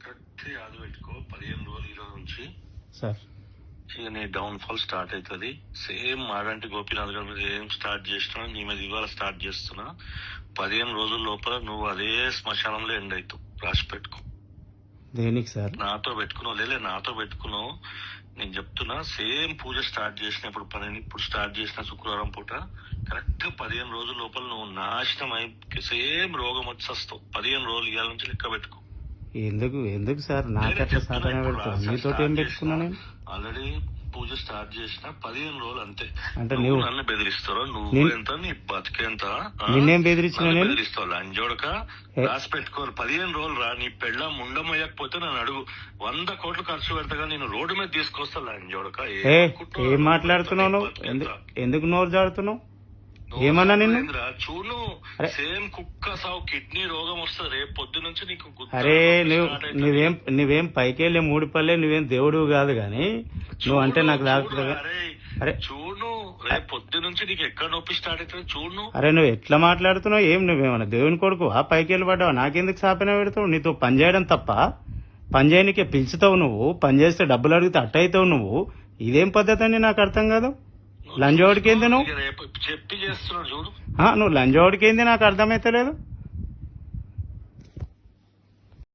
Correct యాద పెట్టుకో 15 రోజులు ఈ రోజు నుంచి సార్. ఇక నీ డౌన్ ఫాల్ స్టార్ట్ అవుతుంది. సేమ్ మాడంటి గోపీనాథ్ గారి మీద ఏం స్టార్ట్ చేసినా నీ మీద ఇవాళ స్టార్ట్ చేస్తున్నా. 15 రోజుల లోపల నువ్వు అదే శ్మశానంలో ఎండ్ అవుతావు. రాసి పెట్టుకో. దేనికి సార్? నాతో పెట్టుకున్నావు నాతో పెట్టుకున్నావు. నేను చెప్తున్నా సేమ్ పూజ స్టార్ట్ చేసిన ఇప్పుడు స్టార్ట్ చేసిన శుక్రవారం పూట కరెక్ట్ 15 రోజుల లోపల నువ్వు నాశనం అయి సేమ్ రోగం వచ్చి వస్తావు. 15 రోజులు ఇవాళ నుంచి లెక్క పెట్టుకో. ఎందుకు సార్ నాకట్లా సాధన పెడతాను? మీతో ఏం పెట్టుకున్నా నేను? ఆల్రెడీ పూజ స్టార్ట్ చేసిన 15 రోజులు అంతే. అంటే నువ్వు నన్ను బెదిరిస్తావు. నువ్వు ఎంత నీ బతికేంత నిన్నేం బెదిరించిన? బెదిరిస్తావు లంజోడక. రాసి పెట్టుకోవాలి. 15 రోజులు రా. నీ పెళ్ళ ముండమయ్యకపోతే నన్ను అడుగు. 100 కోట్లు ఖర్చు పెడతాగా నేను రోడ్డు మీద తీసుకొస్తా లంజోడక. ఏం మాట్లాడుతున్నావు నువ్వు? ఎందుకు నోరు జాడుతున్నావు? ఏమన్నా నిన్ను? చూడు సేమ్ కుక్క సావు కిడ్నీ రోగం వస్తుంది రేపు పొద్దు నుంచి నీకు. అరే నువ్వేం పైకెళ్ళి మూడిపల్లె నువ్వేం దేవుడు కాదు గాని నువ్వు అంటే నాకు తాకుతుంది. అరే చూడు రేపు పొద్దు నుంచి నీకు ఎక్కడ నొప్పి స్టార్ట్ అవుతుంది చూడు. అరే నువ్వు ఎట్లా మాట్లాడుతున్నావు? నువ్వేమన్నా దేవుని కొడుకు పైకెళ్ళి పడ్డావు? నాకెందుకు సాపన పెడతావు? నీతో పని చేయడం తప్ప పని చేయనికే పిలుచుతావు నువ్వు. పని చేస్తే డబ్బులు అడిగితే అట్ట అవుతావు నువ్వు. ఇదేం పద్ధతి అని నాకు అర్థం కాదు. లంజోడికి ఏంది నువ్వు చెప్పి చేస్తున్నాడు చూడు. నువ్వు లంజోడికి ఏంది నాకు అర్థమైతే లేదు.